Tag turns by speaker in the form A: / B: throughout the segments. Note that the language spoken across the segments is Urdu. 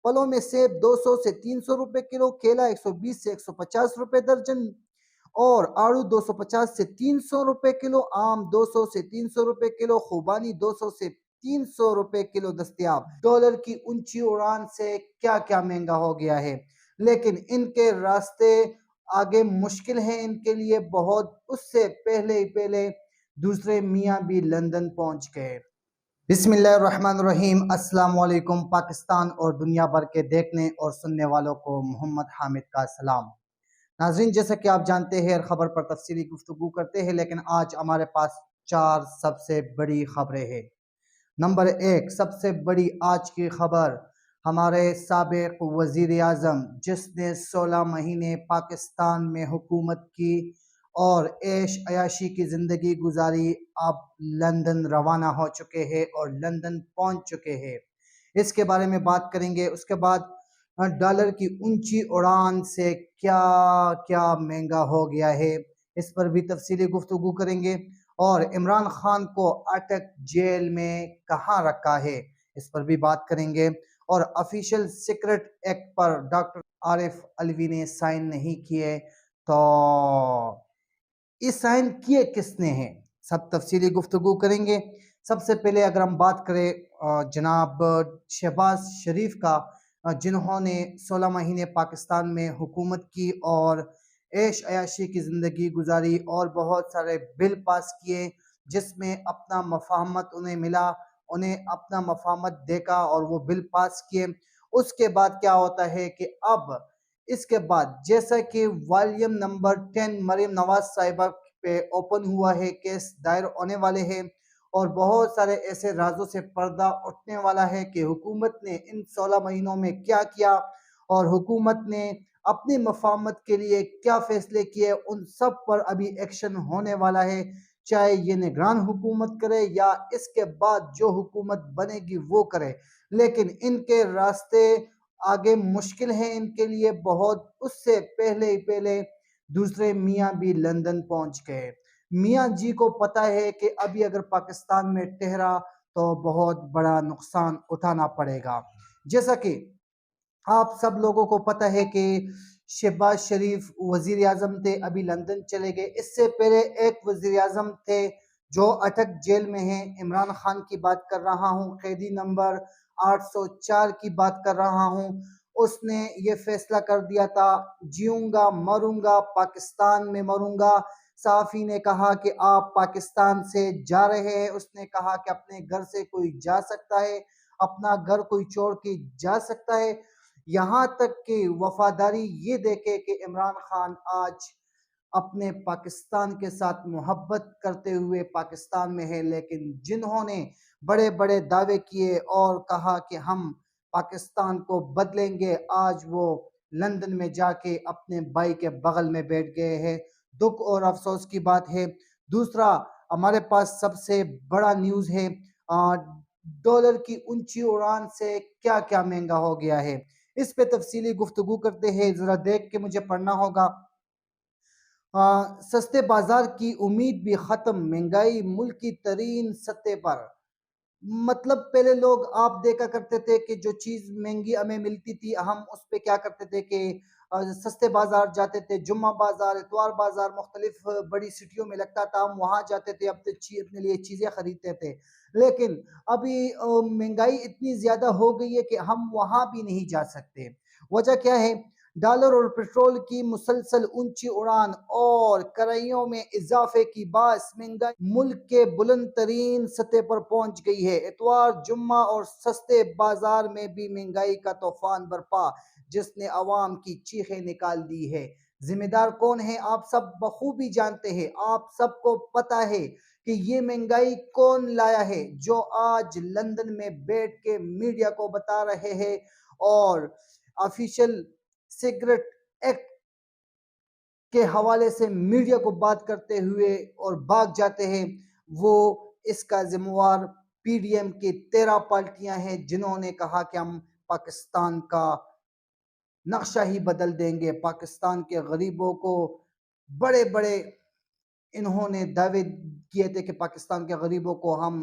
A: پھلوں میں سیب 200 سے 300 روپے کلو، کیلا 120 سے 150 روپے درجن اور آڑو 250 سے 300 روپے کلو، آم 200 سے 300 روپے کلو، خوبانی 200 سے 300 روپے کلو دستیاب۔ ڈالر کی اونچی اڑان سے کیا کیا مہنگا ہو گیا ہے، لیکن ان کے راستے آگے مشکل ہیں ان کے لیے بہت۔ اس سے پہلے دوسرے میاں بھی لندن پہنچ گئے۔ بسم اللہ الرحمن الرحیم۔ السلام علیکم پاکستان اور دنیا بھر کے دیکھنے اور سننے والوں کو محمد حامد کا سلام۔ ناظرین، جیسا کہ آپ جانتے ہیں خبر پر تفصیلی گفتگو کرتے ہیں، لیکن آج ہمارے پاس 4 سب سے بڑی خبریں ہیں۔ نمبر 1، سب سے بڑی آج کی خبر ہمارے سابق وزیر اعظم جس نے 16 مہینے پاکستان میں حکومت کی اور عیش عیاشی کی زندگی گزاری، اب لندن روانہ ہو چکے ہیں اور لندن پہنچ چکے ہیں۔ اس کے بارے میں بات کریں گے۔ اس کے بعد ڈالر کی اونچی اڑان سے کیا کیا مہنگا ہو گیا ہے، اس پر بھی تفصیلی گفتگو کریں گے۔ اور عمران خان کو اٹک جیل میں کہاں رکھا ہے، اس پر بھی بات کریں گے۔ اور آفیشل سیکرٹ ایکٹ پر ڈاکٹر عارف علوی نے سائن نہیں کیے، تو یہ سائن کیے کس نے ہیں، سب تفصیلی گفتگو کریں گے۔ سب سے پہلے اگر ہم بات کریں جناب شہباز شریف کا، جنہوں نے 16 مہینے پاکستان میں حکومت کی اور عیش عیاشی کی زندگی گزاری اور بہت سارے بل پاس کیے جس میں اپنا مفاہمت انہیں ملا، انہیں اپنا مفاہمت دیکھا اور وہ بل پاس کیے۔ اس کے بعد کیا ہوتا ہے کہ اب اس کے بعد جیسا کہ والیوم نمبر 10 مریم نواز صاحبہ پہ اوپن ہوا ہے، کیس دائر ہونے والے ہیں اور بہت سارے ایسے رازوں سے پردہ اٹھنے والا ہے کہ حکومت نے ان 16 مہینوں میں کیا کیا اور حکومت نے اپنی مفاہمت کے لیے کیا فیصلے کیے، ان سب پر ابھی ایکشن ہونے والا ہے، چاہے یہ نگران حکومت کرے یا اس کے بعد جو حکومت بنے گی وہ کرے، لیکن ان کے راستے آگے مشکل ہیں ان کے لیے بہت۔ اس سے پہلے دوسرے میاں بھی لندن پہنچ گئے۔ میاں جی کو پتا ہے کہ ابھی اگر پاکستان میں ٹھہرا تو بہت بڑا نقصان اٹھانا پڑے گا۔ جیسا کہ آپ سب لوگوں کو پتا ہے کہ شہباز شریف وزیر اعظم تھے، ابھی لندن چلے گئے۔ اس سے پہلے ایک وزیر اعظم تھے جو اٹک جیل میں ہیں، عمران خان کی بات کر رہا ہوں، قیدی نمبر 804 کی بات کر رہا ہوں۔ اس نے یہ فیصلہ کر دیا تھا، جیوں گا مروں گا پاکستان میں مروں گا۔ صحافی نے کہا کہ آپ پاکستان سے جا رہے ہیں، اس نے کہا کہ اپنے گھر سے کوئی جا سکتا ہے، اپنا گھر کوئی چھوڑ کے جا سکتا ہے، یہاں تک کہ وفاداری یہ دیکھے کہ عمران خان آج اپنے پاکستان کے ساتھ محبت کرتے ہوئے پاکستان میں ہے، لیکن جنہوں نے بڑے بڑے دعوے کیے اور کہا کہ ہم پاکستان کو بدلیں گے، آج وہ لندن میں جا کے اپنے بھائی کے بغل میں بیٹھ گئے ہیں۔ دکھ اور افسوس کی بات ہے۔ دوسرا ہمارے پاس سب سے بڑا نیوز ہے، ڈالر کی اونچی اڑان سے کیا کیا مہنگا ہو گیا ہے، اس پہ تفصیلی گفتگو کرتے ہیں۔ ذرا دیکھ کے مجھے پڑھنا ہوگا۔ سستے بازار کی امید بھی ختم، مہنگائی ملک کی ترین سطح پر۔ مطلب پہلے لوگ آپ دیکھا کرتے تھے کہ جو چیز مہنگی ہمیں ملتی تھی، ہم اس پہ کیا کرتے تھے کہ سستے بازار جاتے تھے، جمعہ بازار، اتوار بازار مختلف بڑی سٹیوں میں لگتا تھا، ہم وہاں جاتے تھے، اپنے لیے چیزیں خریدتے تھے۔ لیکن ابھی مہنگائی اتنی زیادہ ہو گئی ہے کہ ہم وہاں بھی نہیں جا سکتے۔ وجہ کیا ہے؟ ڈالر اور پیٹرول کی مسلسل اونچی اڑان اور کرائیوں میں اضافے کی باعث مہنگائی ملک کے بلند ترین سطح پر پہنچ گئی ہے۔ اتوار، جمعہ اور سستے بازار میں بھی مہنگائی کا طوفان برپا، جس نے عوام کی چیخیں نکال دی ہے۔ ذمہ دار کون ہے؟ آپ سب بخوبی جانتے ہیں، آپ سب کو پتا ہے کہ یہ مہنگائی کون لایا ہے، جو آج لندن میں بیٹھ کے میڈیا کو بتا رہے ہیں اور آفیشل سیکرٹ ایکٹ کے حوالے سے میڈیا کو بات کرتے ہوئے اور بھاگ جاتے ہیں۔ وہ اس کا ذمہ وار پی ڈی ایم کی 13 پارٹیاں ہیں، جنہوں نے کہا کہ ہم پاکستان کا نقشہ ہی بدل دیں گے، پاکستان کے غریبوں کو بڑے بڑے انہوں نے دعوے کیے تھے کہ پاکستان کے غریبوں کو ہم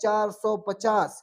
A: 450,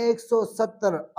A: 170,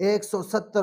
A: 170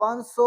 A: 500,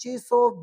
A: 600,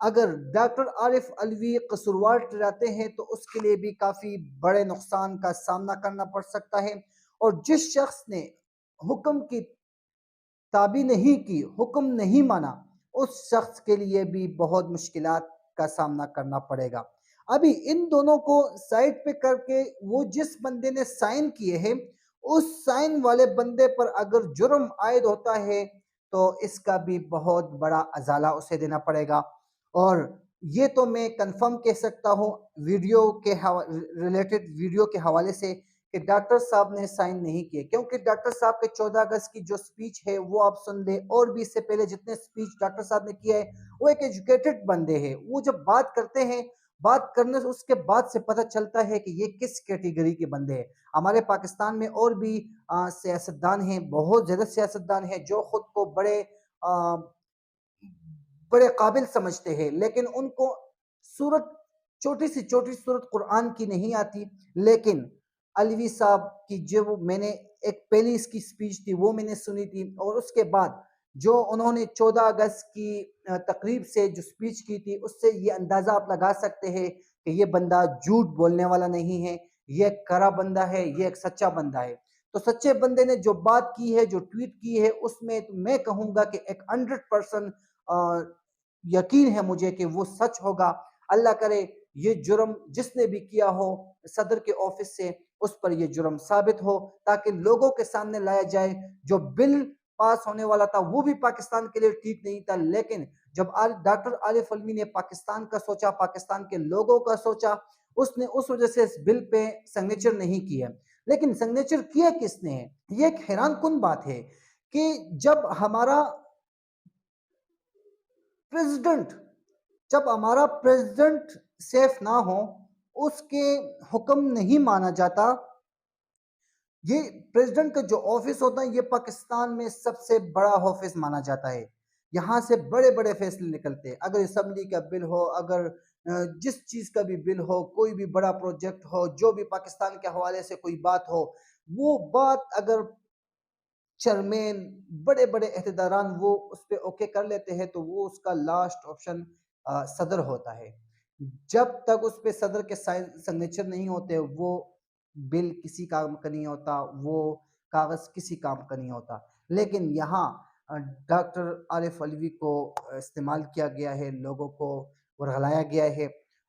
A: اگر ڈاکٹر عارف علوی قصوروار ٹھہراتے ہیں تو اس کے لیے بھی کافی بڑے نقصان کا سامنا کرنا پڑ سکتا ہے، اور جس شخص نے حکم کی تابع نہیں کی، حکم نہیں مانا، اس شخص کے لیے بھی بہت مشکلات کا سامنا کرنا پڑے گا۔ ابھی ان دونوں کو سائڈ پہ کر کے وہ جس بندے نے سائن کیے ہیں، اس سائن والے بندے پر اگر جرم عائد ہوتا ہے تو اس کا بھی بہت بڑا ازالہ اسے دینا پڑے گا۔ اور یہ تو میں کنفرم کہہ سکتا ہوں ویڈیو کے ریلیٹڈ ویڈیو کے حوالے سے کہ ڈاکٹر صاحب نے سائن نہیں کیے، کیونکہ ڈاکٹر صاحب کے 14 اگست کی جو سپیچ ہے وہ آپ سن لیں، اور بھی اس سے پہلے جتنے سپیچ ڈاکٹر صاحب نے کیا ہے، وہ ایک ایجوکیٹڈ بندے ہیں، وہ جب بات کرتے ہیں، بات کرنے سے اس کے بعد سے پتہ چلتا ہے کہ یہ کس کیٹیگری کے بندے ہیں۔ ہمارے پاکستان میں اور بھی سیاستدان ہیں، بہت زیادہ سیاستدان ہیں جو خود کو بڑے قابل سمجھتے ہیں، لیکن ان کو صورت چھوٹی سی چھوٹی صورت قرآن کی نہیں آتی۔ لیکن علوی صاحب کی جو میں نے ایک پہلی اس کی سپیچ تھی وہ میں نے سنی تھی، اور اس کے بعد جو انہوں نے 14 اگست کی تقریب سے جو سپیچ کی تھی، اس سے یہ اندازہ آپ لگا سکتے ہیں کہ یہ بندہ جھوٹ بولنے والا نہیں ہے، یہ ایک کرا بندہ ہے، یہ ایک سچا بندہ ہے۔ تو سچے بندے نے جو بات کی ہے، جو ٹویٹ کی ہے، اس میں میں کہوں گا کہ ایک 100% یقین ہے مجھے کہ وہ سچ ہوگا۔ اللہ کرے یہ جرم جس نے بھی کیا ہو صدر کے آفس سے، اس پر یہ جرم ثابت ہو، تاکہ لوگوں کے سامنے لایا جائے۔ جو بل پاس ہونے والا تھا وہ بھی پاکستان کے لیے ٹھیک نہیں تھا، لیکن جب ڈاکٹر عارف علوی نے پاکستان کا سوچا، پاکستان کے لوگوں کا سوچا، اس نے اس وجہ سے اس بل پہ سگنیچر نہیں کیا۔ لیکن سگنیچر کیا کس نے ہے؟ یہ ایک حیران کن بات ہے کہ جب ہمارا پریزیڈنٹ سیف نہ ہو، اس کے حکم نہیں مانا جاتا۔ یہ پریزیڈنٹ کا جو آفس ہوتا ہے یہ پاکستان میں سب سے بڑا آفس مانا جاتا ہے، یہاں سے بڑے بڑے فیصلے نکلتے ہیں۔ اگر اسمبلی کا بل ہو، اگر جس چیز کا بھی بل ہو، کوئی بھی بڑا پروجیکٹ ہو، جو بھی پاکستان کے حوالے سے کوئی بات ہو، وہ بات اگر چیئرمین بڑے بڑے عہدیداران وہ اس پہ اوکے کر لیتے ہیں تو وہ اس کا لاسٹ آپشن صدر ہوتا ہے۔ جب تک اس پہ صدر کے سگنیچر نہیں ہوتے وہ بل کسی کام کا نہیں ہوتا، وہ کاغذ کسی کام کا نہیں ہوتا۔ لیکن یہاں ڈاکٹر عارف علوی کو استعمال کیا گیا ہے، لوگوں کو ورغلایا گیا ہے،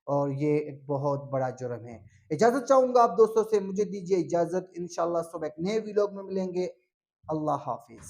A: اور یہ ایک بہت بڑا جرم ہے۔ اجازت چاہوں گا آپ دوستوں سے، مجھے دیجیے اجازت، انشاءاللہ صبح ایک نئے ویلوگ میں ملیں گے۔ اللہ حافظ۔